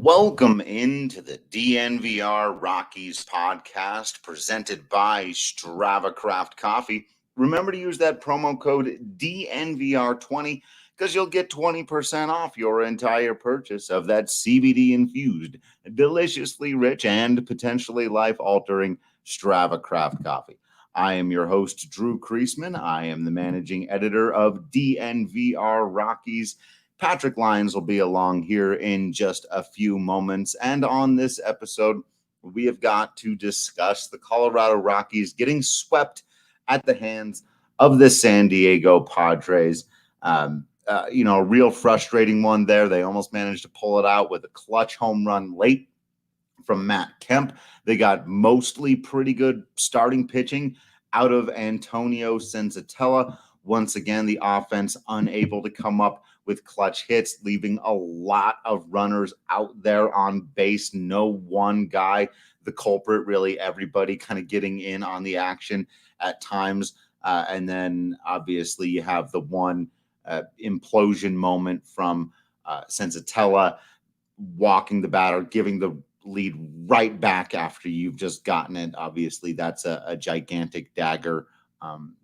Welcome into the DNVR Rockies podcast presented by Strava Craft Coffee. Remember to use that promo code DNVR20 because you'll get 20% off your entire purchase of that CBD-infused, deliciously rich, and potentially life-altering Strava Craft Coffee. I am your host, Drew Creasman. I am the managing editor of DNVR Rockies. Patrick Lyons will be along here in just a few moments. And on this episode, we have got to discuss the Colorado Rockies getting swept at the hands of the San Diego Padres. A real frustrating one there. They almost managed to pull it out with a clutch home run late from Matt Kemp. They got mostly pretty good starting pitching out of Antonio Senzatela. Once again, the offense unable to come up with clutch hits, leaving a lot of runners out there on base. No one guy, the culprit, really everybody kind of getting in on the action at times. And then obviously you have the one implosion moment from Senzatela walking the batter, giving the lead right back after you've just gotten it. Obviously, that's a gigantic dagger.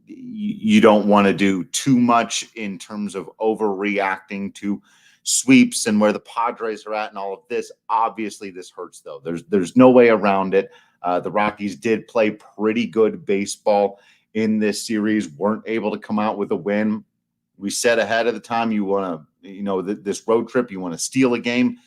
You don't want to do too much in terms of overreacting to sweeps and where the Padres are at and all of this. Obviously, this hurts, though. There's no way around it. The Rockies did play pretty good baseball in this series, weren't able to come out with a win. We said ahead of the time, you want to, this road trip, you want to steal a game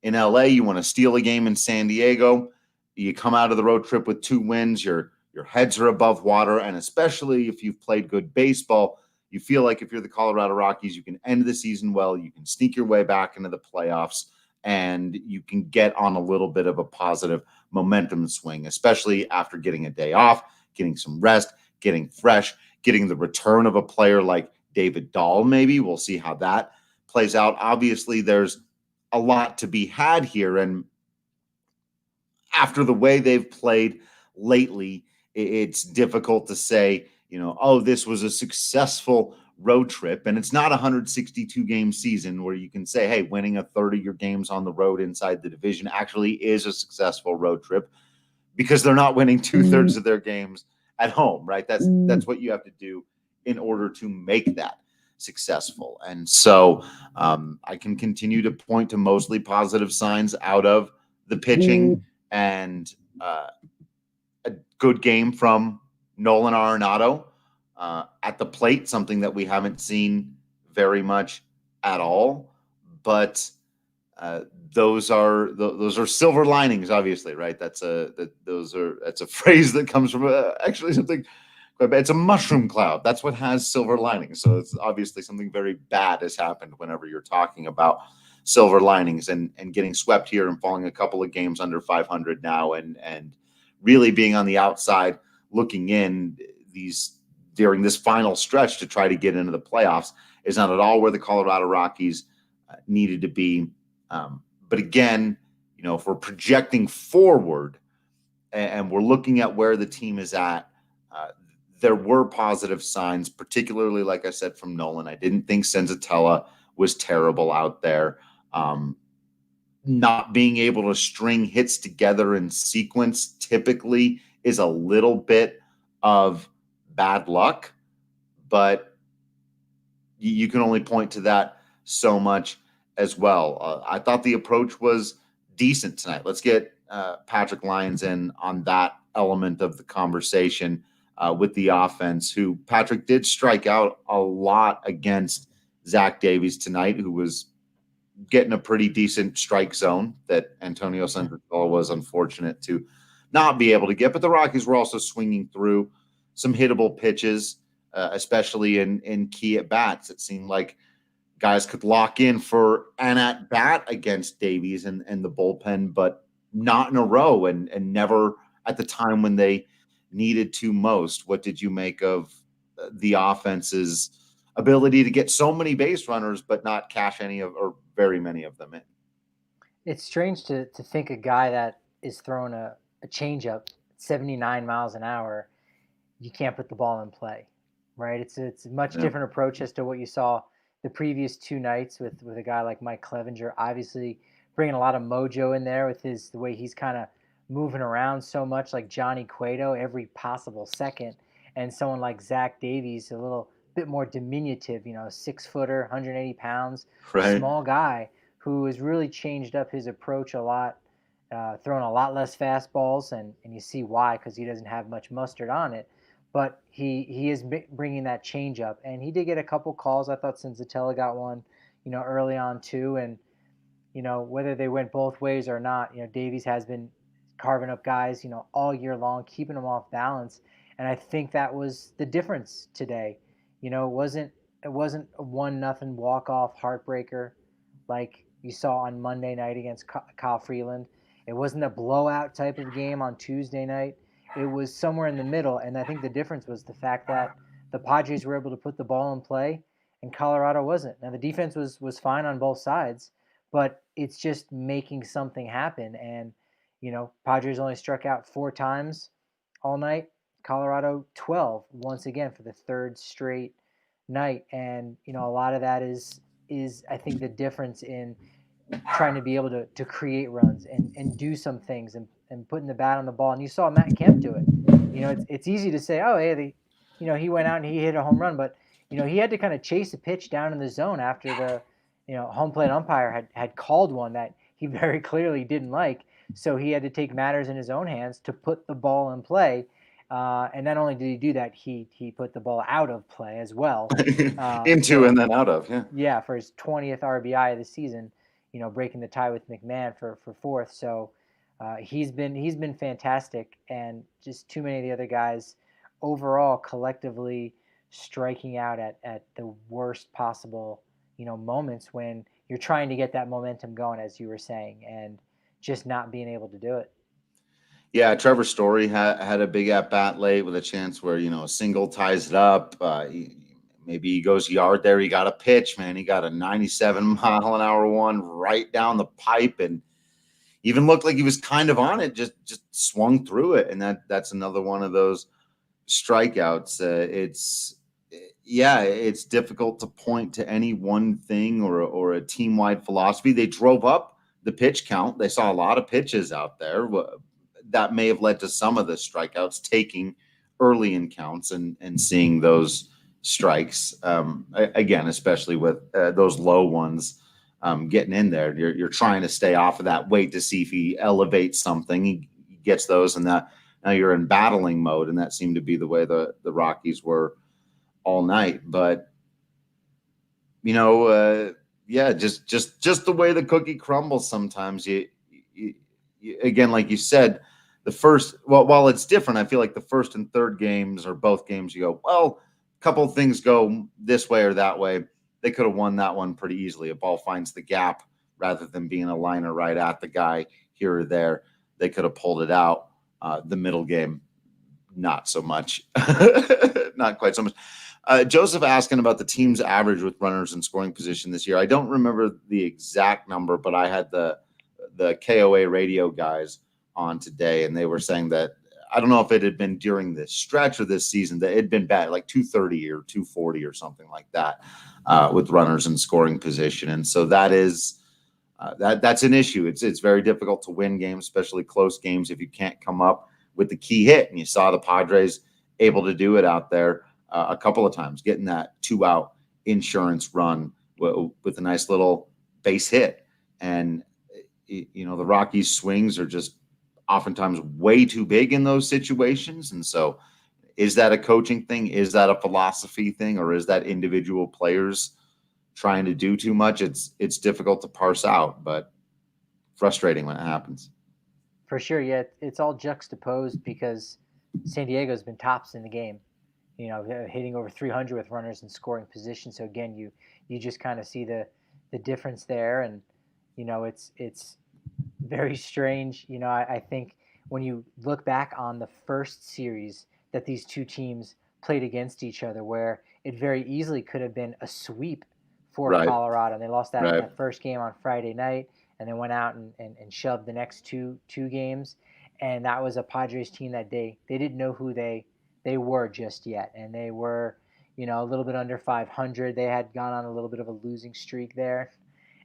in LA, you want to steal a game in San Diego. You come out of the road trip with 2 wins, your heads are above water, and especially if you've played good baseball, you feel like if you're the Colorado Rockies, you can end the season well, you can sneak your way back into the playoffs, and you can get on a little bit of a positive momentum swing, especially after getting a day off, getting some rest, getting fresh, getting the return of a player like Dahl, maybe. We'll see how that plays out. Obviously, there's a lot to be had here, and after the way they've played lately, it's difficult to say, this was a successful road trip. And it's not a 162-game season where you can say, hey, winning a third of your games on the road inside the division actually is a successful road trip, because they're not winning 2/3 of their games at home, right? That's what you have to do in order to make that successful. And so I can continue to point to mostly positive signs out of the pitching and a good game from Nolan Arenado at the plate, something that we haven't seen very much at all. But those are silver linings, obviously, right? That's a phrase that comes from actually something quite bad. It's a mushroom cloud. That's what has silver linings. So it's obviously something very bad has happened whenever you're talking about silver linings, and getting swept here and falling a couple of games under 500 now, and really being on the outside looking in during this final stretch to try to get into the playoffs is not at all where the Colorado Rockies needed to be. But again, if we're projecting forward and we're looking at where the team is at, there were positive signs, particularly, like I said, from Nolan. I didn't think Senzatela was terrible out there. Not being able to string hits together in sequence typically is a little bit of bad luck, but you can only point to that so much as well. I thought the approach was decent tonight. Let's get Patrick Lyons in on that element of the conversation with the offense, who Patrick did strike out a lot against Zach Davies tonight, who was getting a pretty decent strike zone that Antonio Senzatela was unfortunate to not be able to get. But the Rockies were also swinging through some hittable pitches, especially in key at-bats. It seemed like guys could lock in for an at-bat against Davies and the bullpen, but not in a row and never at the time when they needed to most. What did you make of the offense's ability to get so many base runners but not cash any of, or very many of them in? It's strange to think a guy that is throwing a changeup 79 miles an hour, you can't put the ball in play, right? It's a much different approach as to what you saw the previous 2 nights with a guy like Mike Clevenger. Obviously, bringing a lot of mojo in there with the way he's kind of moving around so much, like Johnny Cueto every possible second, and someone like Zach Davies, a little bit more diminutive, 6-footer, 180 pounds, Right. small guy who has really changed up his approach a lot, throwing a lot less fastballs, and you see why, because he doesn't have much mustard on it. But he is bringing that change up, and he did get a couple calls. I thought Senzatela got one, early on too, and whether they went both ways or not, Davies has been carving up guys, all year long, keeping them off balance, and I think that was the difference today. It wasn't a 1-0 walk-off heartbreaker like you saw on Monday night against Kyle Freeland. It wasn't a blowout type of game on Tuesday night. It was somewhere in the middle, and I think the difference was the fact that the Padres were able to put the ball in play, and Colorado wasn't. Now the defense was fine on both sides, but it's just making something happen. And Padres only struck out 4 times all night. Colorado 12 once again for the third straight night, and a lot of that is I think the difference in trying to be able to create runs and do some things and putting the bat on the ball. And you saw Matt Kemp do it. It's easy to say, oh, hey, he went out and he hit a home run, but he had to kind of chase a pitch down in the zone after the home plate umpire had called one that he very clearly didn't like. So he had to take matters in his own hands to put the ball in play. And not only did he do that, he put the ball out of play as well. Into and then out of, yeah. Yeah, for his 20th RBI of the season, breaking the tie with McMahon for 4th. So he's been fantastic, and just too many of the other guys overall collectively striking out at the worst possible moments when you're trying to get that momentum going, as you were saying, and just not being able to do it. Yeah, Trevor Story had a big at bat late with a chance where a single ties it up. Maybe he goes yard there. He got a pitch, man. He got a 97-mile-an-hour one right down the pipe, and even looked like he was kind of on it. Just swung through it, and that's another one of those strikeouts. It's difficult to point to any one thing or a team-wide philosophy. They drove up the pitch count. They saw a lot of pitches out there. That may have led to some of the strikeouts, taking early in counts and seeing those strikes again, especially with those low ones getting in there. You're trying to stay off of that, wait to see if he elevates something. He gets those, and that now you're in battling mode, and that seemed to be the way the Rockies were all night. But just the way the cookie crumbles sometimes. You again, like you said, while it's different, I feel like the first and third games, or both games, you go, well, a couple of things go this way or that way. They could have won that one pretty easily. A ball finds the gap rather than being a liner right at the guy here or there. They could have pulled it out. The middle game, not so much. Not quite so much. Joseph asking about the team's average with runners in scoring position this year. I don't remember the exact number, but I had the KOA radio guys on today, and they were saying that, I don't know if it had been during this stretch or this season, that it had been bad, like 230 or 240 or something like that, with runners in scoring position. And so that is that's an issue. It's very difficult to win games, especially close games, if you can't come up with the key hit. And you saw the Padres able to do it out there a couple of times, getting that 2-out insurance run with a nice little base hit. And the Rockies' swings are just oftentimes way too big in those situations. And so is that a coaching thing? Is that a philosophy thing? Or is that individual players trying to do too much? It's difficult to parse out, but frustrating when it happens. For sure. Yeah. It's all juxtaposed because San Diego's been tops in the game, hitting over 300 with runners in scoring position. So again, you just kind of see the difference there. And, it's very strange. I think when you look back on the first series that these two teams played against each other, where it very easily could have been a sweep for Right. Colorado, and they lost that, Right. that first game on Friday night, and then went out and shoved the next two games. And that was a Padres team that they didn't know who they were just yet, and they were a little bit under 500. They had gone on a little bit of a losing streak there,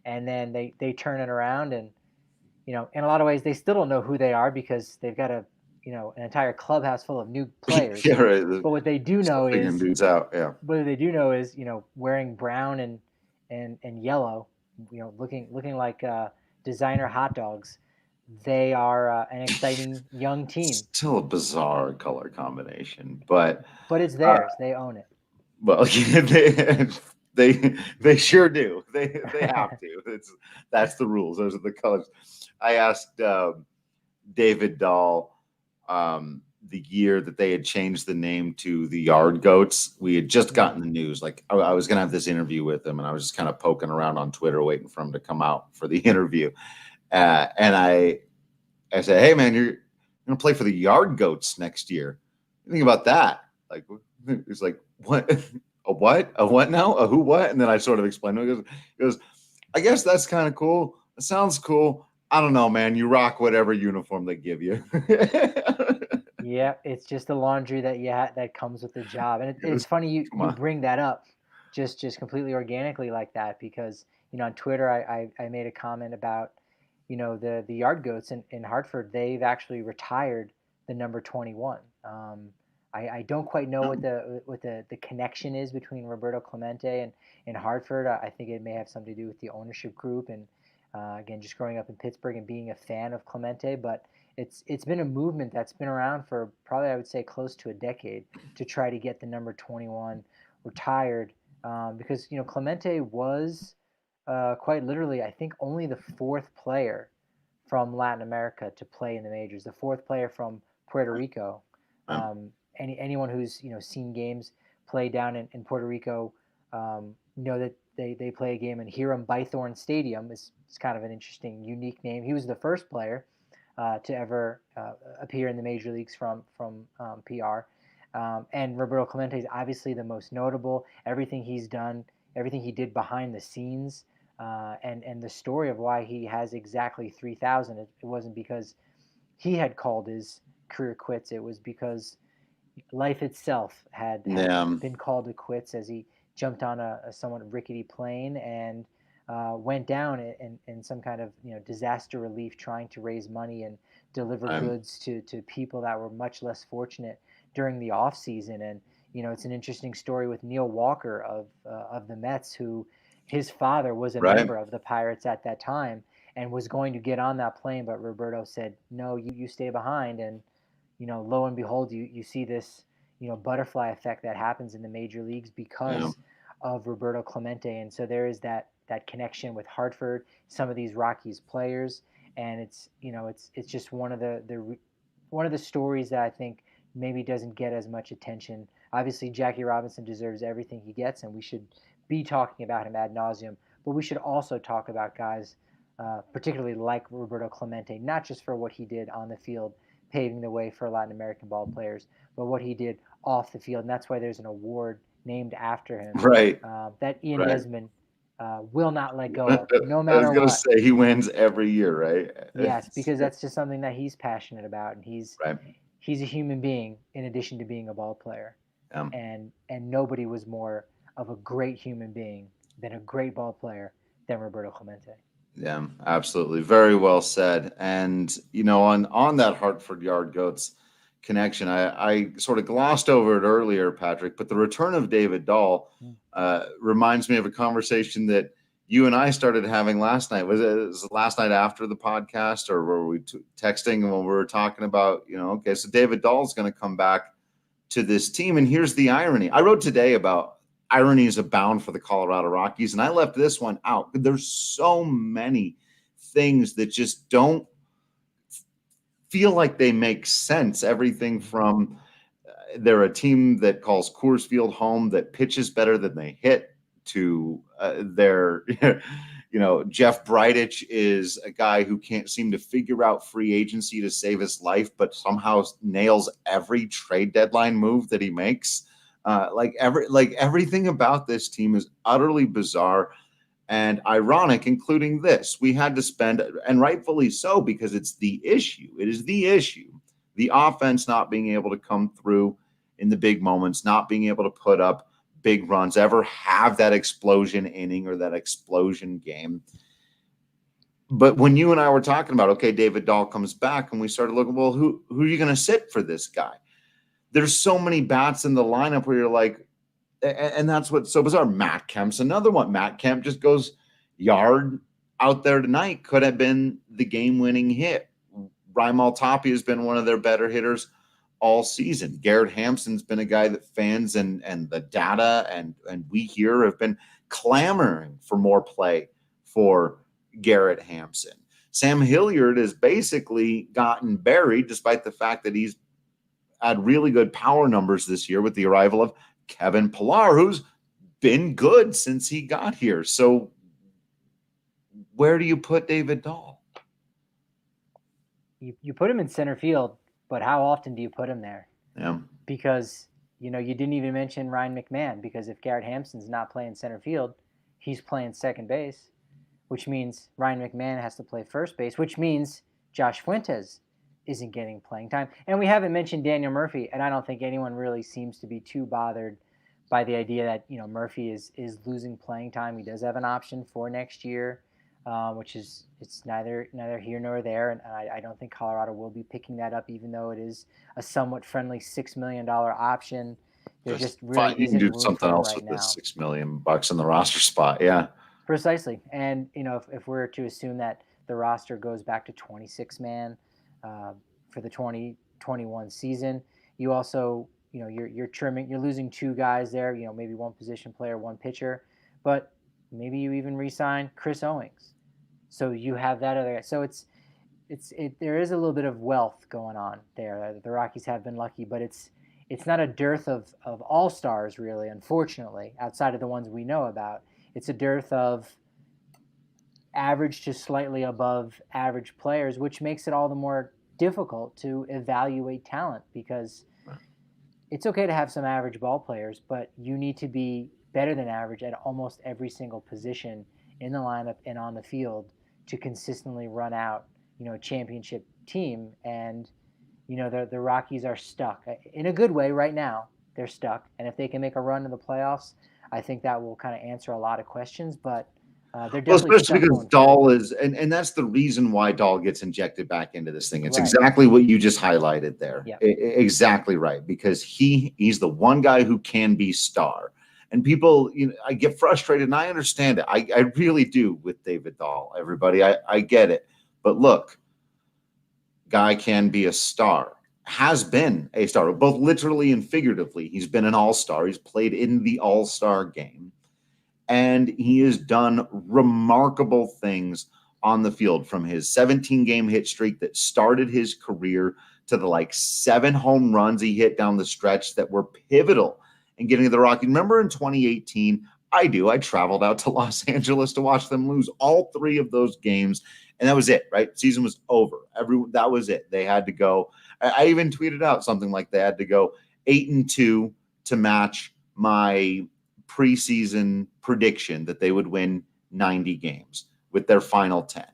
and then they turn it around, and in a lot of ways, they still don't know who they are because they've got an entire clubhouse full of new players. Yeah, right. But what they do know Figuring is, dudes out. Yeah. wearing brown and yellow, looking like designer hot dogs. They are an exciting young team. Still a bizarre color combination, but it's theirs. They own it. well, they sure do. They have to. That's the rules. Those are the colors. I asked David Dahl the year that they had changed the name to the Yard Goats. We had just gotten the news. Like I was going to have this interview with him, and I was just kind of poking around on Twitter, waiting for him to come out for the interview. And I said, "Hey, man, you're going to play for the Yard Goats next year. Think about that." Like, he's like, "What? A what? A what now? A who? What?" And then I sort of explained to him. He goes, "I guess that's kind of cool. It sounds cool. I don't know, man. You rock whatever uniform they give you." Yeah, it's just the laundry that comes with the job, and it's funny you bring that up, just completely organically like that, because on Twitter I made a comment about the Yard Goats in Hartford. They've actually retired the number 21. I don't quite know what the connection is between Roberto Clemente and Hartford. I think it may have something to do with the ownership group, and again, just growing up in Pittsburgh and being a fan of Clemente. But it's been a movement that's been around for probably, I would say, close to a decade, to try to get the number 21 retired, because Clemente was quite literally, I think, only the fourth player from Latin America to play in the majors, the fourth player from Puerto Rico. Anyone who's seen games play down in Puerto Rico know that they play a game in Hiram Bythorn Stadium. It's kind of an interesting, unique name. He was the first player to ever appear in the major leagues from PR. And Roberto Clemente is obviously the most notable. Everything he's done, everything he did behind the scenes, and the story of why he has exactly 3,000. It wasn't because he had called his career quits. It was because life itself had been called to quits as he jumped on a somewhat rickety plane and went down in some kind of disaster relief, trying to raise money and deliver goods to people that were much less fortunate during the off season. And it's an interesting story with Neil Walker of the Mets, who his father was a member of the Pirates at that time and was going to get on that plane, but Roberto said, "No, you stay behind." And lo and behold, you see this butterfly effect that happens in the major leagues because of Roberto Clemente. And so there is that connection with Hartford, some of these Rockies players, and it's just one of the stories that I think maybe doesn't get as much attention. Obviously, Jackie Robinson deserves everything he gets, and we should be talking about him ad nauseum. But we should also talk about guys, particularly like Roberto Clemente, not just for what he did on the field, paving the way for Latin American ball players, but what he did off the field. And that's why there's an award named after him, that Ian Desmond will not let go of, no matter what. I was going to say, he wins every year, right? Yes, because that's just something that he's passionate about, and he's a human being in addition to being a ball player. And nobody was more of a great human being than a great ball player than Roberto Clemente. Yeah, absolutely. Very well said. And, on that Hartford Yard Goats connection, I sort of glossed over it earlier, Patrick, but the return of David Dahl reminds me of a conversation that you and I started having last night. Was it last night after the podcast, or were we texting when we were talking about, okay, so David Dahl's going to come back to this team. And here's the irony. I wrote today about ironies abound for the Colorado Rockies, and I left this one out. There's so many things that just don't feel like they make sense. Everything from they're a team that calls Coors Field home, that pitches better than they hit, to their, Jeff Bridich is a guy who can't seem to figure out free agency to save his life, but somehow nails every trade deadline move that he makes. Everything about this team is utterly bizarre and ironic, including this. We had to spend, and rightfully so, because it's the issue. It is the issue. The offense not being able to come through in the big moments, not being able to put up big runs, ever have that explosion inning or that explosion game. But when you and I were talking about, okay, David Dahl comes back, and we started looking, well, who are you going to sit for this guy? There's so many bats in the lineup where you're like, and that's what's so bizarre. Matt Kemp's another one. Matt Kemp just goes yard out there tonight. Could have been the game-winning hit. Raimel Tapia has been one of their better hitters all season. Garrett Hampson's been a guy that fans and the data and we here have been clamoring for more play for Garrett Hampson. Sam Hilliard has basically gotten buried, despite the fact that he's had really good power numbers this year with the arrival of Kevin Pillar, who's been good since he got here. So where do you put David Dahl? You put him in center field, but how often do you put him there? Yeah. Because, you didn't even mention Ryan McMahon, because if Garrett Hampson's not playing center field, he's playing second base, which means Ryan McMahon has to play first base, which means Josh Fuentes isn't getting playing time. And we haven't mentioned Daniel Murphy, and I don't think anyone really seems to be too bothered by the idea that, Murphy is losing playing time. He does have an option for next year, which is it's neither here nor there, and I don't think Colorado will be picking that up, even though it is a somewhat friendly $6 million option. There just really you can do isn't room something for him else right with this now. $6 million in the roster spot. Yeah, Precisely. And if we're to assume that the roster goes back to 26 man for the 2021 season, you also you're trimming, you're losing two guys there. Maybe one position player, one pitcher, but maybe you even re-sign Chris Owings. So you have that other guy. So there is a little bit of wealth going on there. The Rockies have been lucky, but it's not a dearth of all-stars, really, unfortunately, outside of the ones we know about. It's a dearth of average to slightly above average players, which makes it all the more difficult to evaluate talent, because it's okay to have some average ball players, but you need to be better than average at almost every single position in the lineup and on the field to consistently run out, a championship team. And, the Rockies are stuck in a good way right now. They're stuck. And if they can make a run in the playoffs, I think that will kind of answer a lot of questions, but they're definitely especially because Dahl is, and that's the reason why Dahl gets injected back into this thing. It's right. Exactly what you just highlighted there. Yep. Exactly right, because he's the one guy who can be star. And people, I get frustrated, and I understand it. I really do with David Dahl. Everybody, I get it. But look, guy can be a star. Has been a star, both literally and figuratively. He's been an all-star. He's played in the all-star game. And he has done remarkable things on the field, from his 17-game hit streak that started his career to the 7 home runs he hit down the stretch that were pivotal in getting to the Rockies. Remember in 2018, I traveled out to Los Angeles to watch them lose all 3 of those games. And that was it, right? Season was over. That was it. They had to go. I even tweeted out something like they had to go 8-2 to match my preseason prediction that they would win 90 games with their final 10.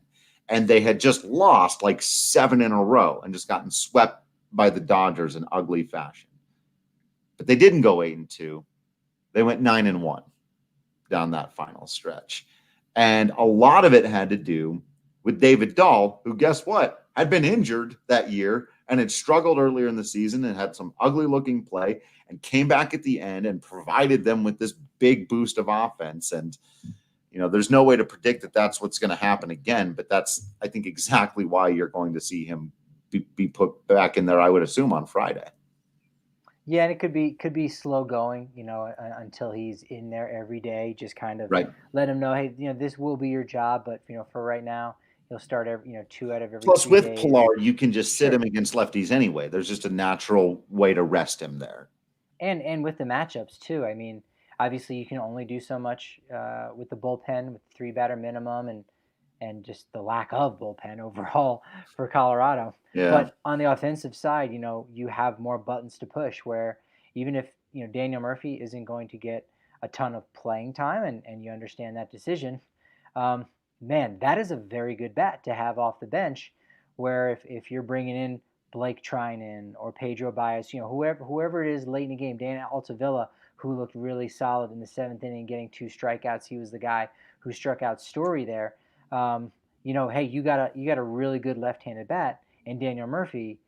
And they had just lost 7 in a row and just gotten swept by the Dodgers in ugly fashion. But they didn't go 8-2. They went 9-1 down that final stretch. And a lot of it had to do with David Dahl, who, guess what, had been injured that year and had struggled earlier in the season and had some ugly looking play, and came back at the end and provided them with this big boost of offense. And, there's no way to predict that that's what's going to happen again, but that's, I think, exactly why you're going to see him be put back in there, I would assume, on Friday. Yeah, and it could be slow going, until he's in there every day. Just kind of let him know, hey, this will be your job, but for right now, he'll start every 2 out of every. Plus, 3 with days. Pillar, you can just sit him against lefties anyway. There's just a natural way to rest him there. And with the matchups too. I mean, obviously you can only do so much with the bullpen, with 3-batter minimum, and just the lack of bullpen overall for Colorado. Yeah. But on the offensive side, you have more buttons to push, where even if, Daniel Murphy isn't going to get a ton of playing time, and you understand that decision, man, that is a very good bat to have off the bench, where if you're bringing in Blake Trinan or Pedro Baez, whoever it is late in the game, Dan Altavilla, who looked really solid in the 7th inning, getting 2 strikeouts. He was the guy who struck out Story there. hey, you got a really good left-handed bat, and Daniel Murphy.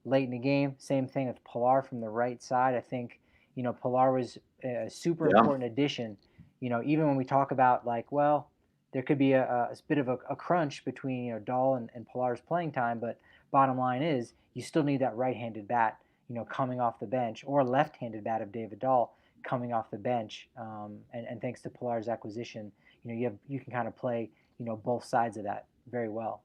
Late in the game, same thing with Pilar from the right side. I think Pilar was a super Yeah. important addition. Even when we talk about like, well, there could be a bit of a crunch between Dahl and Pilar's playing time, but bottom line is you still need that right-handed bat, coming off the bench, or left-handed bat of David Dahl coming off the bench. And thanks to Pilar's acquisition, you can kind of play both sides of that very well.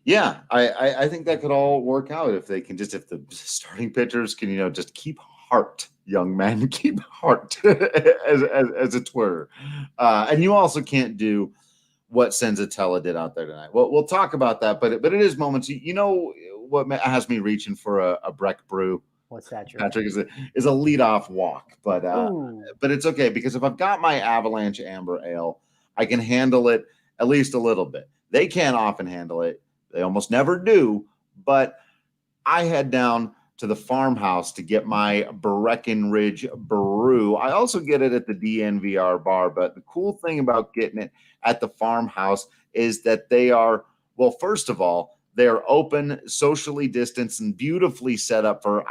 Yeah, I think that could all work out if they can if the starting pitchers can just keep heart, young men, keep heart as it were. And you also can't do what Senzatela did out there tonight. Well, we'll talk about that, but it is moments. What has me reaching for a Breck brew? What's that, Drew? Patrick is a leadoff walk, but Ooh. it's okay because if I've got my Avalanche Amber Ale, I can handle it at least a little bit. They can't often handle it. They almost never do, but I head down to the farmhouse to get my Breckenridge brew. I also get it at the DNVR bar, but the cool thing about getting it at the farmhouse is that they are, well, first of all, they're open, socially distanced, and beautifully set up for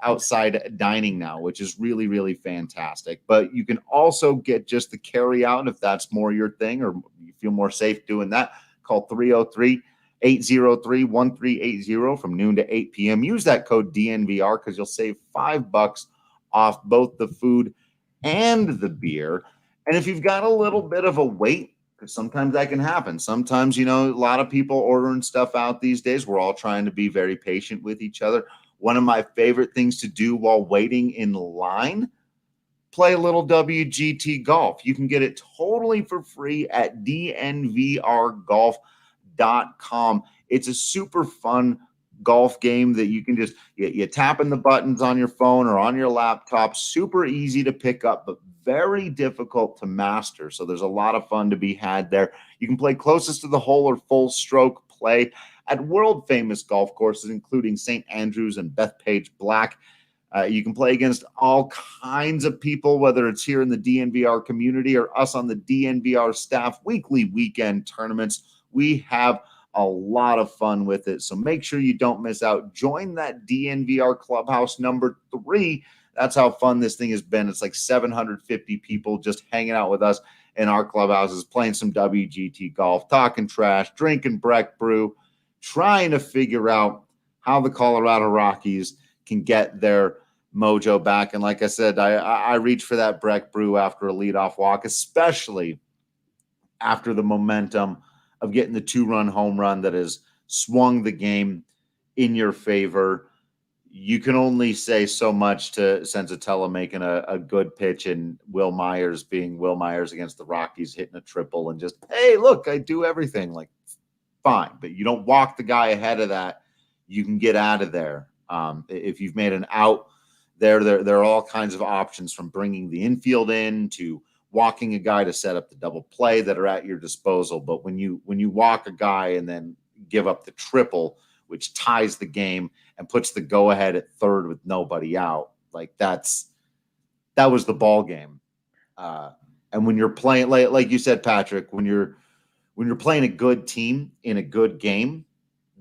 outside dining now, which is really, really fantastic. But you can also get just the carry out if that's more your thing or you feel more safe doing that. Call 303 803 1380 from noon to 8 p.m. Use that code DNVR because you'll save $5 off both the food and the beer. And if you've got a little bit of a wait, because sometimes that can happen. Sometimes, a lot of people ordering stuff out these days. We're all trying to be very patient with each other. One of my favorite things to do while waiting in line, play a little WGT golf. You can get it totally for free at DNVRGolf.com. It's a super fun golf game that you can just you tapping the buttons on your phone or on your laptop. Super easy to pick up, but very difficult to master. So there's a lot of fun to be had there. You can play closest to the hole or full stroke play at world famous golf courses, including St. Andrews and Bethpage Black. You can play against all kinds of people, whether it's here in the DNVR community or us on the DNVR staff, weekly weekend tournaments. We have a lot of fun with it. So make sure you don't miss out. Join that DNVR Clubhouse number 3. That's how fun this thing has been. It's like 750 people just hanging out with us in our clubhouses, playing some WGT golf, talking trash, drinking Breck brew, trying to figure out how the Colorado Rockies can get their mojo back. And like I said, I reach for that Breck brew after a leadoff walk, especially after the momentum of getting the 2-run home run that has swung the game in your favor. You can only say so much to Senzatela making a good pitch and Will Myers being Will Myers against the Rockies, hitting a triple and just, hey, look, I do everything. Like, fine. But you don't walk the guy ahead of that. You can get out of there. If you've made an out, there are all kinds of options from bringing the infield in to walking a guy to set up the double play that are at your disposal. But when you walk a guy and then give up the triple, which ties the game and puts the go ahead at third with nobody out, like that was the ball game. And when you're playing, like you said, Patrick, when you're playing a good team in a good game,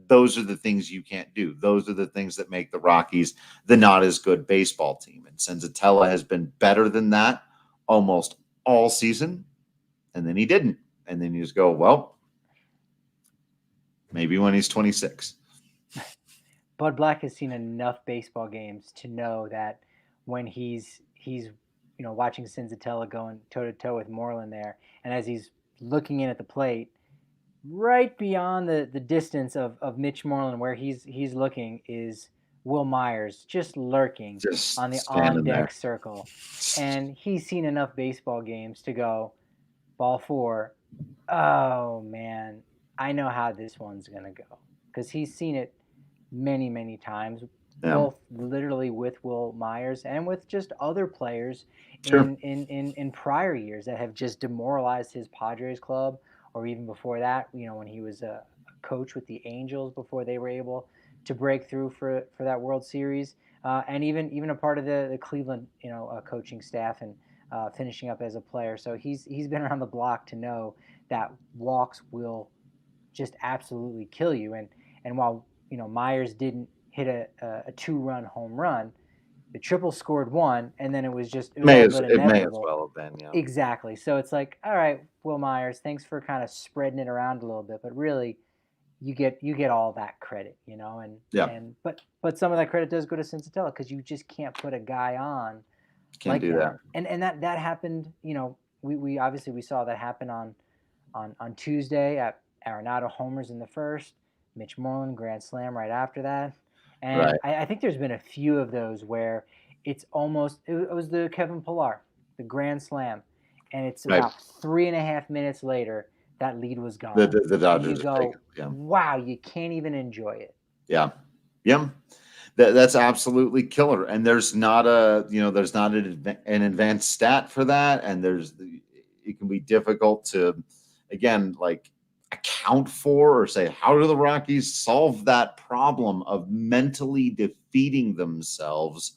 those are the things you can't do. Those are the things that make the Rockies the not as good baseball team. And Senzatela has been better than that almost all season, and then he didn't. And then you just go, well, maybe when he's 26. Bud Black has seen enough baseball games to know that when he's watching Senzatela going toe to toe with Moreland there, and as he's looking in at the plate, right beyond the distance of Mitch Moreland, where he's looking, is Will Myers just lurking Just on the standing on deck there. circle, and he's seen enough baseball games to go, ball 4. Oh man, I know how this one's gonna go, because he's seen it many, many times, Yeah. both literally with Will Myers and with just other players Sure. in prior years that have just demoralized his Padres club, or even before that, when he was a coach with the Angels before they were able to break through for that World Series, and even a part of the Cleveland coaching staff and finishing up as a player. So he's been around the block to know that walks will just absolutely kill you. And while Myers didn't hit a 2-run home run, the triple scored one, and then it was all but inevitable. It may as well have been, yeah. Exactly. So it's like, all right, Will Myers, thanks for kind of spreading it around a little bit, but really, you get all that credit, but some of that credit does go to Senzatela because you just can't put a guy on Can't do that. And that happened. We obviously saw that happen on Tuesday at Arenado homers in the first, Mitch Moreland grand slam right after that. And right. I think there's been a few of those where it's almost – it was the Kevin Pillar, the grand slam, and it's about 3.5 minutes later that lead was gone. The Dodgers you go, wow, you can't even enjoy it. Yeah. That's absolutely killer. And there's not an advanced stat for that, and it can be difficult to, again, like, account for or say, how do the Rockies solve that problem of mentally defeating themselves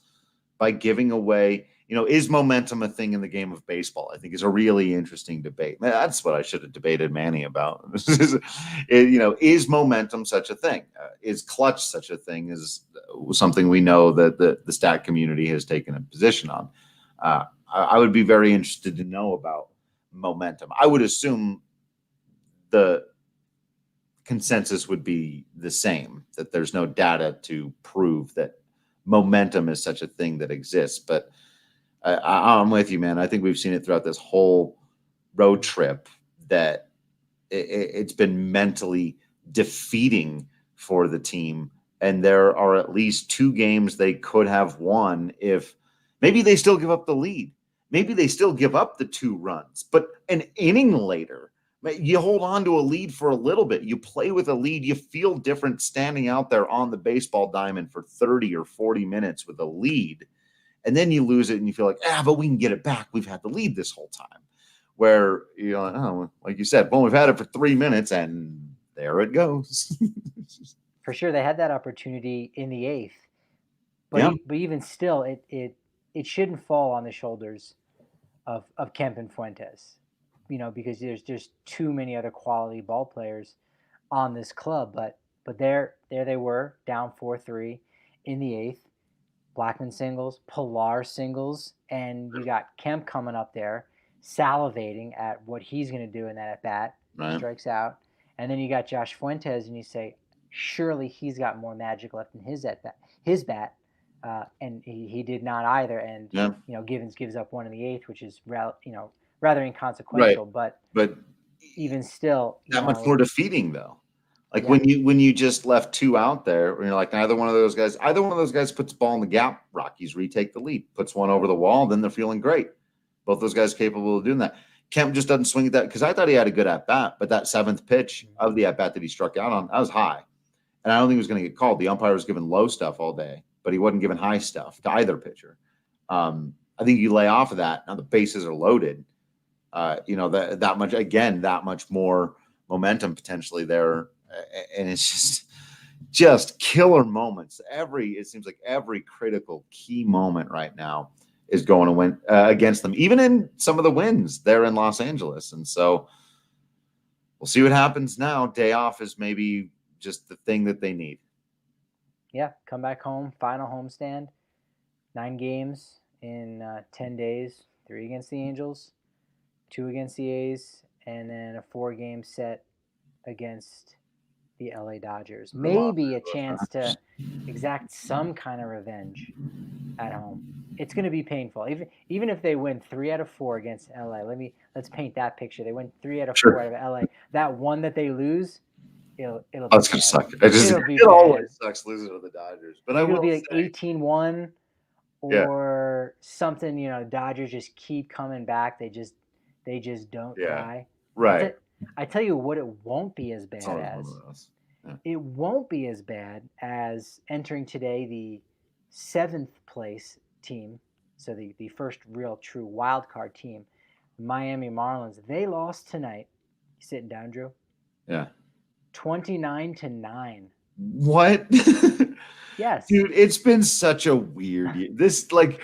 by giving away, is momentum a thing in the game of baseball? I think is a really interesting debate. That's what I should have debated Manny about. Is momentum such a thing? Is clutch such a thing? Is something we know that the stat community has taken a position on. I would be very interested to know about momentum. I would assume the consensus would be the same, that there's no data to prove that momentum is such a thing that exists. But I'm with you, man. I think we've seen it throughout this whole road trip that it's been mentally defeating for the team. And there are at least 2 games they could have won if maybe they still give up the lead. Maybe they still give up the 2 runs, but an inning later, you hold on to a lead for a little bit. You play with a lead. You feel different standing out there on the baseball diamond for 30 or 40 minutes with a lead. And then you lose it and you feel like, but we can get it back. We've had the lead this whole time. Where, like you said, we've had it for 3 minutes and there it goes. For sure. They had that opportunity in the 8th. But even still, it shouldn't fall on the shoulders of Kemp and Fuentes. Because there's just too many other quality ball players on this club. But there they were, down 4-3 in the 8th. Blackman singles, Pillar singles, and you got Kemp coming up there, salivating at what he's going to do in that at-bat. Right. Strikes out. And then you got Josh Fuentes, and you say, surely he's got more magic left in his bat. And he did not either. And, Givens gives up 1 in the 8th, which is, rather inconsequential, right. but even still, that much more defeating though. Like when you just left 2 out there, and you're like, either one of those guys puts the ball in the gap, Rockies retake the lead, puts one over the wall, then they're feeling great. Both those guys capable of doing that. Kemp just doesn't swing at that, because I thought he had a good at bat, but that 7th pitch of the at bat that he struck out on, that was high, and I don't think he was going to get called. The umpire was giving low stuff all day, but he wasn't giving high stuff to either pitcher. I think you lay off of that. Now the bases are loaded. That much more momentum potentially there, and it's just killer moments. It seems like every critical key moment right now is going to win against them, even in some of the wins there in Los Angeles. And so we'll see what happens now. Day off is maybe just the thing that they need. Yeah, come back home, final homestand, 9 games in 10 days, 3 against the Angels, 2 against the A's, and then a 4-game set against the LA Dodgers. Maybe a chance to exact some kind of revenge at home. It's going to be painful. Even if they win 3 out of 4 against LA, let's paint that picture. They win 3 out of 4 out of LA. That one that they lose, it'll be it's going to suck. It always sucks losing to the Dodgers. But it'll be like 18-1 or something. Dodgers just keep coming back. They just don't die. Right. I tell you what, it won't be as bad as. It won't be as bad as entering today the 7th place team, so the first real true wild card team, Miami Marlins. They lost tonight. You sitting down, Drew? Yeah. 29-9. What? Yes. Dude, it's been such a weird year.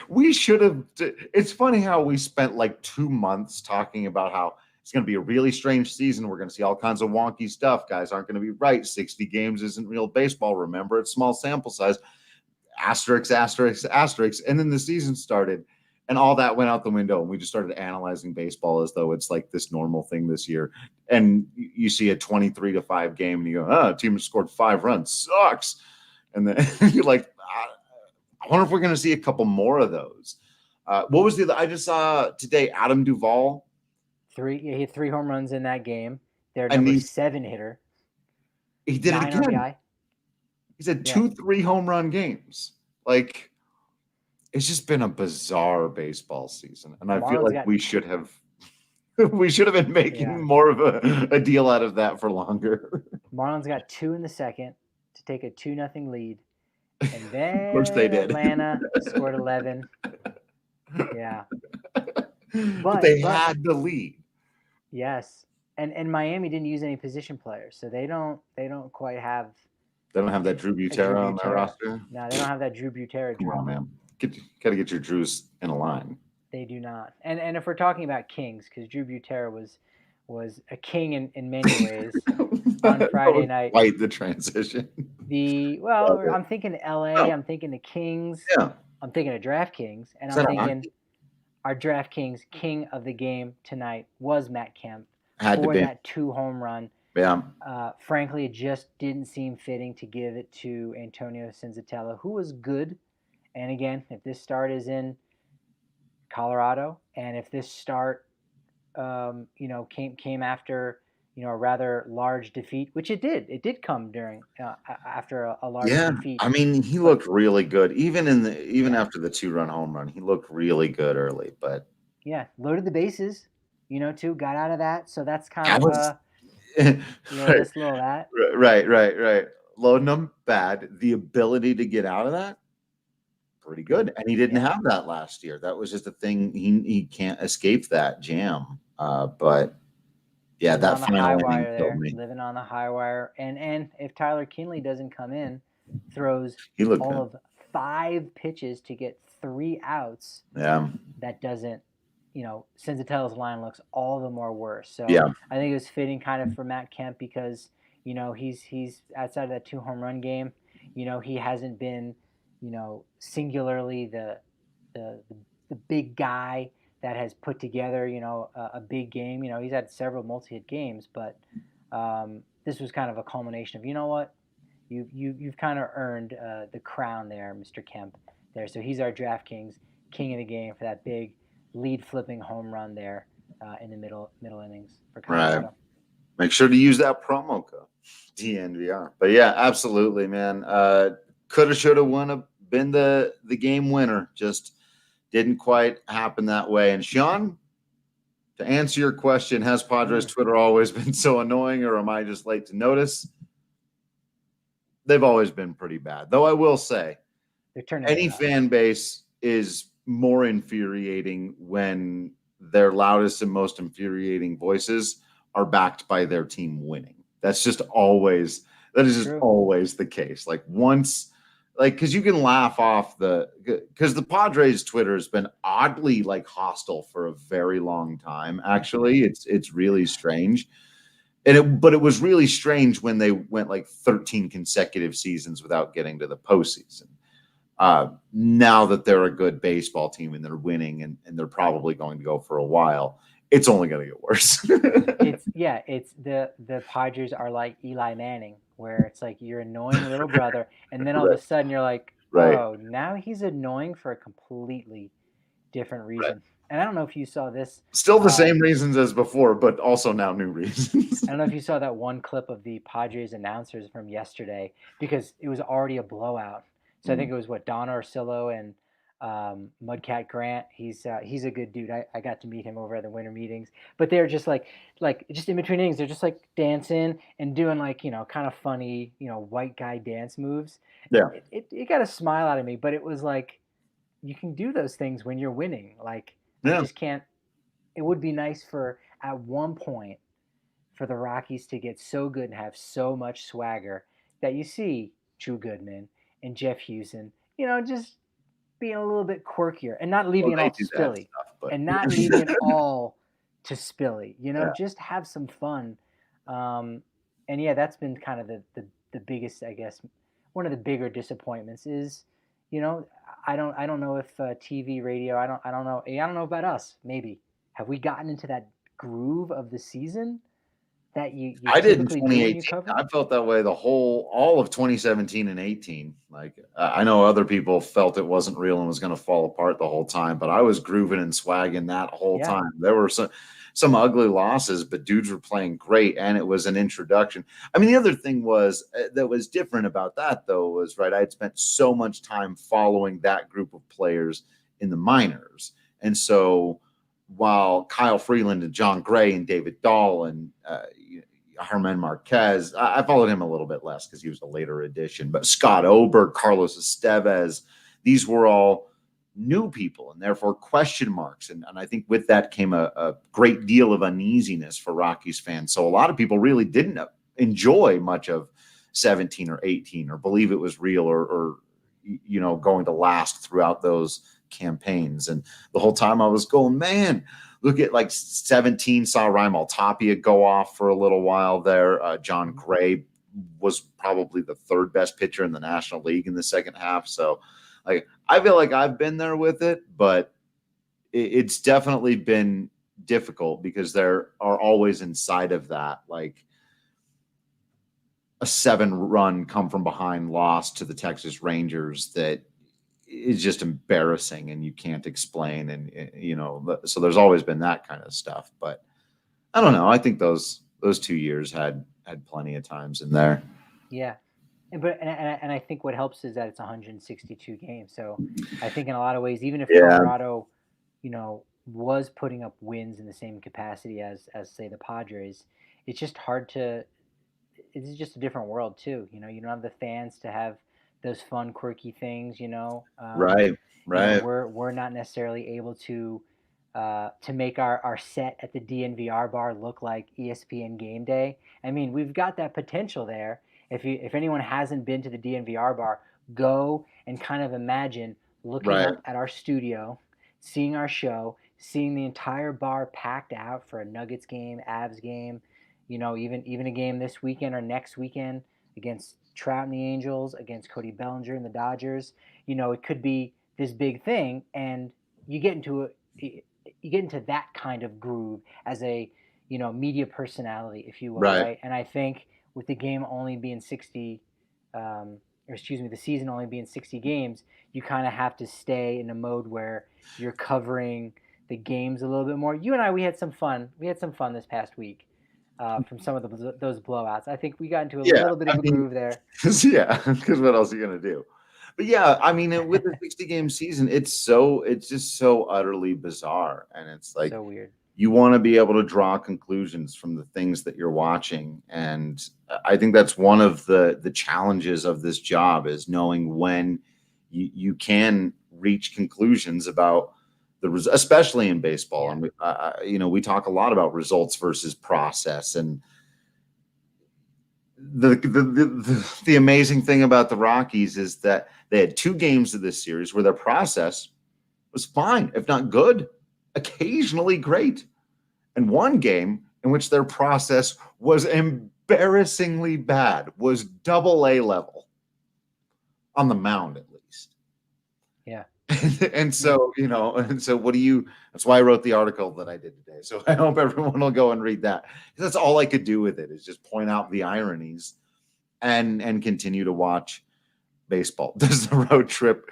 We should have. It's funny how we spent like 2 months talking about how It's going to be a really strange season. We're going to see all kinds of wonky stuff. Guys aren't going to be right. 60 games isn't real baseball. Remember, it's small sample size. Asterisk, asterisk, asterisk. And then the season started, and all that went out the window. And we just started analyzing baseball as though it's like this normal thing this year. And you see a 23-5 game, and you go, "Oh, team scored 5 runs. Sucks." And then you're like, I wonder if we're going to see a couple more of those. What was I just saw today, Adam Duvall. He hit 3 home runs in that game. Their number 7 hitter. He did 9 it again. RBI. He's had 2 3-home run games. Like, it's just been a bizarre baseball season, and I feel like we should have been making more of a deal out of that for longer. Marlins got 2 in the second to take a 2-0 lead, and then of course they did. Atlanta scored 11. Yeah, but they had the lead. Yes, and Miami didn't use any position players, so they don't quite have. They don't have that Drew Butera on their roster? No, they don't have that Drew Butera. Come on, man. Got to get your Drews in a line. They do not. And if we're talking about kings, because Drew Butera was a king in many ways on Friday night. Quite the transition. I'm thinking LA. I'm thinking the Kings. Yeah. I'm thinking of DraftKings. And I'm thinking our DraftKings king of the game tonight was Matt Kemp. Had to be. That 2-home run. Yeah. Frankly, it just didn't seem fitting to give it to Antonio Senzatela, who was good. And again, if this start is in Colorado, and if this start, came after, a rather large defeat, which it did come during after a large defeat. I mean, he looked really good, even after the 2-run home run. He looked really good early, but loaded the bases, too, got out of that. So that's kind of just a little that. Right. Loading them bad. The ability to get out of that, pretty good. And he didn't have that last year. That was just a thing. He can't escape that jam. But that final inning killed me. Living on the high wire. And if Tyler Kinley doesn't come in, throws all of 5 pitches to get 3 outs. Yeah. That doesn't, Senzatela's line looks all the more worse. So I think it was fitting kind of for Matt Kemp because, he's outside of that 2-home run game. He hasn't been, singularly the big guy that has put together, a big game. He's had several multi-hit games, but this was kind of a culmination of, you've kind of earned the crown there, Mr. Kemp there. So he's our DraftKings king of the game for that big lead flipping home run there in the middle innings for Colorado. Right. Make sure to use that promo code DNVR. But absolutely, man. Coulda, shoulda, woulda been the game winner. Just didn't quite happen that way. And Sean, to answer your question, has Padres Twitter always been so annoying, or am I just late to notice? They've always been pretty bad. Though I will say, any fan base is more infuriating when their loudest and most infuriating voices are backed by their team winning. That is just always the case. Like once, because you can laugh off because the Padres Twitter has been oddly hostile for a very long time. Actually, it's really strange. But it was really strange when they went 13 consecutive seasons without getting to the postseason. Now that they're a good baseball team and they're winning and they're probably going to go for a while, it's only going to get worse. It's the Padres are like Eli Manning, where it's like your annoying little brother, and then all of a sudden you're like, oh, now he's annoying for a completely different reason. Right. And I don't know if you saw this. Still the same reasons as before, but also now new reasons. I don't know if you saw that one clip of the Padres announcers from yesterday, because it was already a blowout. So I think it was Don Orsillo and Mudcat Grant. He's a good dude. I got to meet him over at the winter meetings. But they're just just in between innings, they're just dancing and doing kind of funny, white guy dance moves. Yeah. It got a smile out of me, but it was you can do those things when you're winning. You just can't. It would be nice at one point for the Rockies to get so good and have so much swagger that you see Drew Goodman and Jeff Houston, just being a little bit quirkier and not leaving it all spilly, and not leaving it all to Spilly. Just have some fun. And yeah, that's been kind of the biggest, I guess, one of the bigger disappointments is, I don't know if TV, radio, I don't know. I don't know about us. Maybe have we gotten into that groove of the season that you I did in typically do when you 2018. cover? I felt that way all of 2017 and 18. Like I know other people felt it wasn't real and was going to fall apart the whole time, but I was grooving and swagging that whole Yeah. time. There were some ugly losses, but dudes were playing great, and it was an introduction. I mean, the other thing was that was different about that, though, was right. I had spent so much time following that group of players in the minors, and so while Kyle Freeland and John Gray and David Dahl and Herman Marquez, I followed him a little bit less because he was a later addition, but Scott Oberg, Carlos Estevez, these were all new people and therefore question marks. And I think with that came a great deal of uneasiness for Rockies fans. So a lot of people really didn't enjoy much of 17 or 18 or believe it was real or going to last throughout those campaigns. And the whole time I was going, man, look at like 17 saw Raimel Tapia go off for a little while there. John Gray was probably the third best pitcher in the National League in the second half. So like, I feel like I've been there with it, but it's definitely been difficult because there are always inside of that, like a 7-run come from behind loss to the Texas Rangers that is just embarrassing and you can't explain. And, so there's always been that kind of stuff, but I don't know. I think those 2 years had plenty of times in there. Yeah. And I think what helps is that it's 162 games. So I think in a lot of ways, even if Colorado, was putting up wins in the same capacity as say the Padres, it's just hard to. It's just a different world too. You don't have the fans to have those fun, quirky things. Right. We're not necessarily able to make our set at the DNVR bar look like ESPN Game Day. I mean, we've got that potential there. If anyone hasn't been to the DNVR bar, go and kind of imagine looking up at our studio, seeing our show, seeing the entire bar packed out for a Nuggets game, Avs game, even a game this weekend or next weekend against Trout and the Angels, against Cody Bellinger and the Dodgers. It could be this big thing, and you get into that kind of groove as a media personality, if you will, right? And I think with the game only being 60, the season only being 60 games, you kind of have to stay in a mode where you're covering the games a little bit more. You and I, we had some fun. We had some fun this past week from some of those blowouts. I think we got into a little bit of a groove there. Yeah, because what else are you going to do? But yeah, I mean, with the 60-game season, it's just so utterly bizarre, and it's like so weird. You want to be able to draw conclusions from the things that you're watching, and I think that's one of the challenges of this job is knowing when you can reach conclusions about especially in baseball. Yeah. And we talk a lot about results versus process, and the amazing thing about the Rockies is that they had 2 games of this series where their process was fine, if not good, occasionally great, and 1 game in which their process was embarrassingly bad, was AA level on the mound at least. Yeah. And so, that's why I wrote the article that I did today. So I hope everyone will go and read that. That's all I could do with it is just point out the ironies and continue to watch baseball. Does the road trip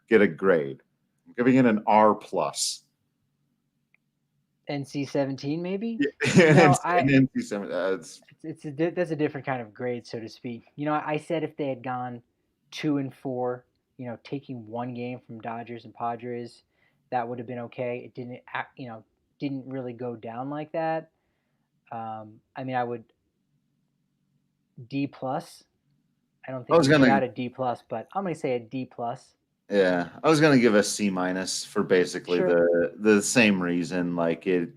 get a grade? I'm giving it an R+. NC-17 maybe? NC-17. That's a different kind of grade, so to speak. I said if they had gone 2-4, taking 1 game from Dodgers and Padres, that would have been okay. It didn't really go down like that. I mean, I would D+. I don't think we got a D+, but I'm going to say a D+. Yeah, I was gonna give a C- for basically the same reason. Like it,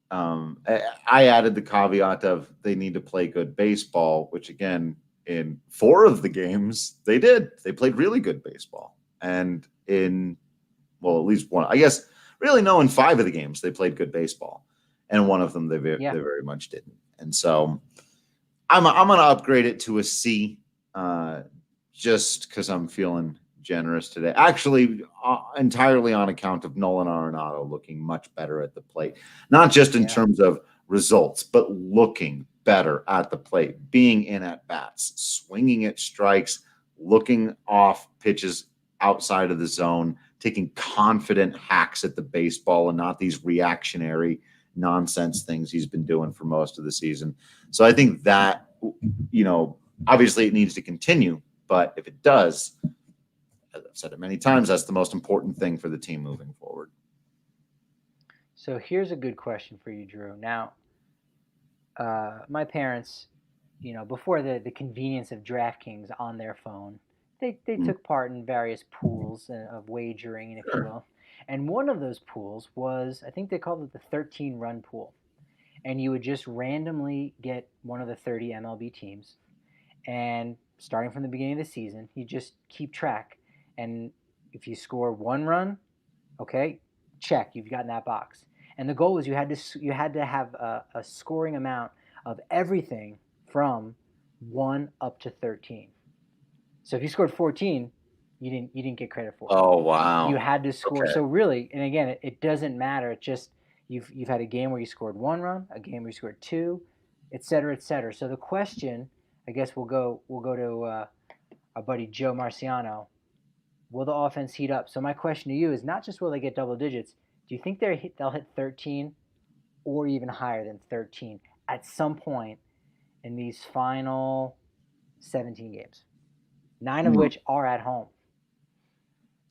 I added the caveat of they need to play good baseball, which again, in 4 of the games they did. They played really good baseball, and at least 1. I guess really no, in 5 of the games they played good baseball, and one of them they Yeah. very much didn't. And so I'm going to upgrade it to a C, just because I'm feeling generous today. Actually, entirely on account of Nolan Arenado looking much better at the plate, not just in terms of results, but looking better at the plate, being in at bats, swinging at strikes, looking off pitches outside of the zone, taking confident hacks at the baseball and not these reactionary nonsense things he's been doing for most of the season. So I think that, obviously it needs to continue, but if it does, as I've said it many times, that's the most important thing for the team moving forward. So here's a good question for you, Drew. Now, my parents, before the convenience of DraftKings on their phone, they took part in various pools of wagering, if you will. And one of those pools was, I think they called it the 13-run pool. And you would just randomly get one of the 30 MLB teams. And starting from the beginning of the season, you just keep track. And if you score 1 run, okay, check, you've gotten that box. And the goal was you had to have a scoring amount of everything from 1 up to 13. So if you scored 14, you didn't get credit for it. Oh wow! You had to score. Okay. So really, and again, it doesn't matter. It just you've had a game where you scored 1 run, a game where you scored 2, et cetera, et cetera. So the question, I guess we'll go to our buddy Joe Marciano. Will the offense heat up? So my question to you is not just will they get double digits. Do you think they'll hit 13 or even higher than 13 at some point in these final 17 games? 9 of which are at home.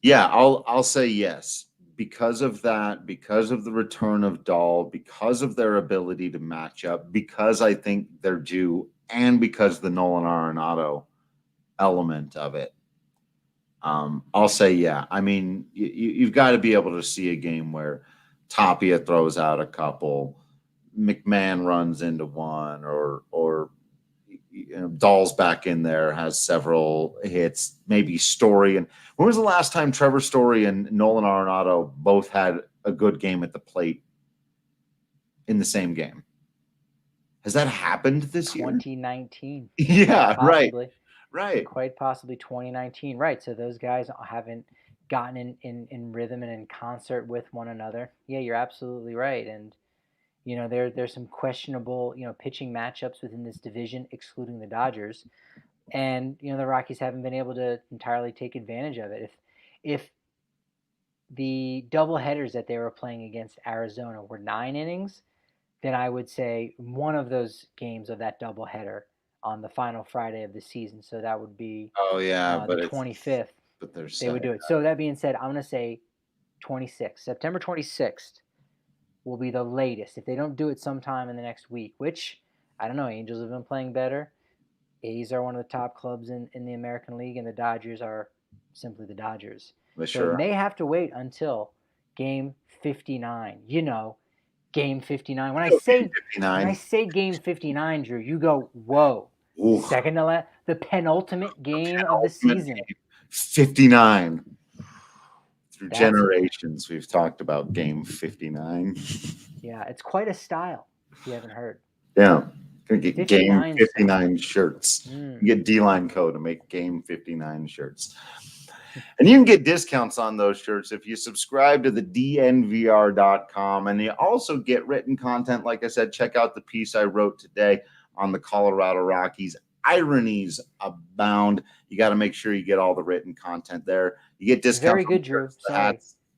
Yeah, I'll say yes. Because of that, because of the return of Dahl, because of their ability to match up, because I think they're due, and because the Nolan Arenado element of it, I'll say yeah. I mean, you've got to be able to see a game where Tapia throws out a couple, McMahon runs into one, or Dahl's back in there, has several hits, maybe Story. And when was the last time Trevor Story and Nolan Arenado both had a good game at the plate in the same game? Has that happened this year? 2019. Yeah, right. Quite possibly 2019. Right. So those guys haven't gotten in rhythm and in concert with one another. Yeah, you're absolutely right. And there's some questionable, pitching matchups within this division, excluding the Dodgers. And, the Rockies haven't been able to entirely take advantage of it. If the doubleheaders that they were playing against Arizona were 9 innings, then I would say one of those games of that doubleheader on the final Friday of the season. So that would be the 25th. But they would do it. So that being said, I'm going to say 26th. September 26th will be the latest. If they don't do it sometime in the next week, which, I don't know, Angels have been playing better. A's are one of the top clubs in the American League, and the Dodgers are simply the Dodgers. So it may have to wait until game 59. Game 59. When I say game 59, Drew, you go, whoa. Ooh. Second to last, the penultimate game of the season. 59. Through generations, we've talked about game 59. Yeah, it's quite a style, if you haven't heard. Yeah. Gonna get game 59 shirts. Get D-Line Co. to make game 59 shirts. And you can get discounts on those shirts if you subscribe to the DNVR.com. And you also get written content. Like I said, check out the piece I wrote today on the Colorado Rockies. Ironies abound. You got to make sure you get all the written content there. You get discounts. Very good, Drew.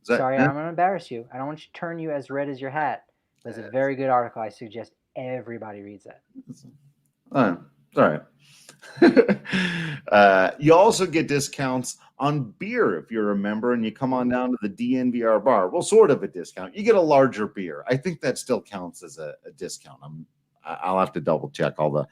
Sorry, I'm going to embarrass you. I don't want you to turn you as red as your hat. That's a very good article. I suggest everybody reads that. All right. You also get discounts on beer if you're a member and you come on down to the DNVR bar. Well, sort of a discount. You get a larger beer. I think that still counts as a discount. I'll have to double check all the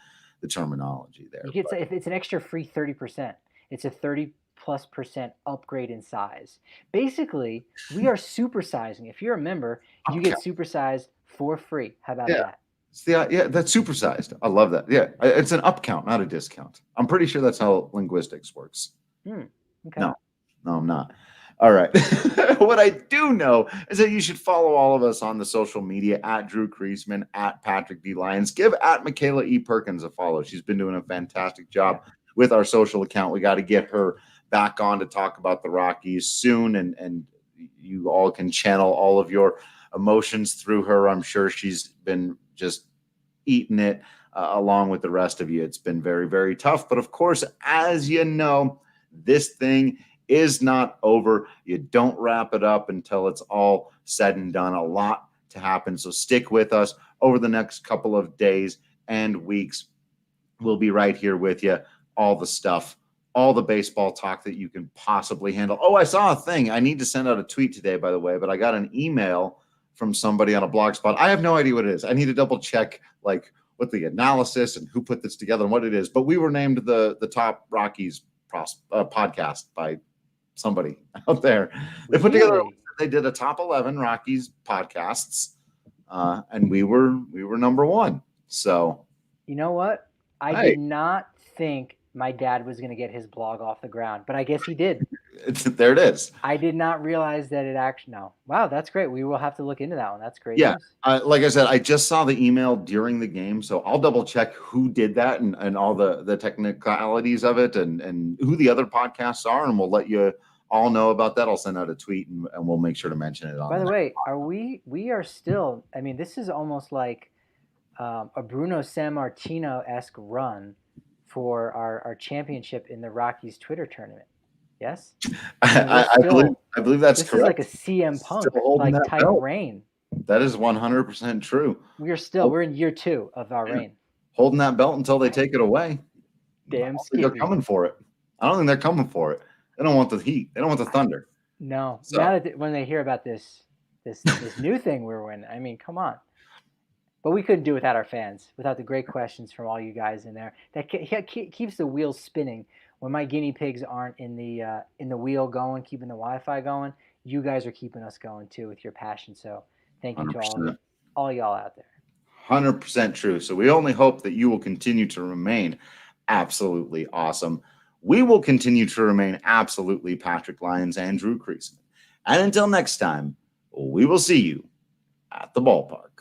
terminology there. You get if it's an extra free 30%. It's a 30+% upgrade in size. Basically, we are supersizing. If you're a member, you get supersized for free. How about that? That's supersized. I love that. Yeah, it's an up count, not a discount. I'm pretty sure that's how linguistics works. Okay. No, I'm not. All right. What I do know is that you should follow all of us on the social media at Drew Creasman, at Patrick D. Lyons. Give at Michaela E. Perkins a follow. She's been doing a fantastic job with our social account. We got to get her back on to talk about the Rockies soon, and you all can channel all of your emotions through her. I'm sure she's been just eating it along with the rest of you. It's been very, very tough. But of course, as you know, this thing is not over. You don't wrap it up until it's all said and done. A lot to happen. So stick with us over the next couple of days and weeks. We'll be right here with you. All the stuff, all the baseball talk that you can possibly handle. Oh, I saw a thing. I need to send out a tweet today, by the way, but I got an email from somebody on a blog spot. I have no idea what it is. I need to double check like what the analysis and who put this together and what it is. But we were named the top Rockies podcast by somebody out there. They put together, they did a top 11 Rockies podcasts, and we were number one. So you know what? I did not think my dad was going to get his blog off the ground, but I guess he did. There it is. I did not realize that it actually. No, wow, that's great. We will have to look into that one. That's great. Yeah, like I said, I just saw the email during the game, so I'll double check who did that and all the technicalities of it and who the other podcasts are, and we'll let you all know about that. I'll send out a tweet and we'll make sure to mention it on. By the way, we are still. I mean, this is almost like a Bruno Sammartino-esque run for our championship in the Rockies Twitter tournament. Yes, I believe that's this correct. This is like a CM Punk like type reign. That is 100% true. We're in year 2 of our reign. Holding that belt until they take it away. Damn, they're coming for it. I don't think they're coming for it. They don't want the heat. They don't want the thunder. No. So, now that when they hear about this new thing we're in, I mean, come on. But we couldn't do without our fans, without the great questions from all you guys in there. That keeps the wheels spinning. When my guinea pigs aren't in the wheel going, keeping the Wi-Fi going, you guys are keeping us going too with your passion. So thank you 100%. To all y'all out there. 100% true. So we only hope that you will continue to remain absolutely awesome. We will continue to remain absolutely Patrick Lyons and Drew Creasman. And until next time, we will see you at the ballpark.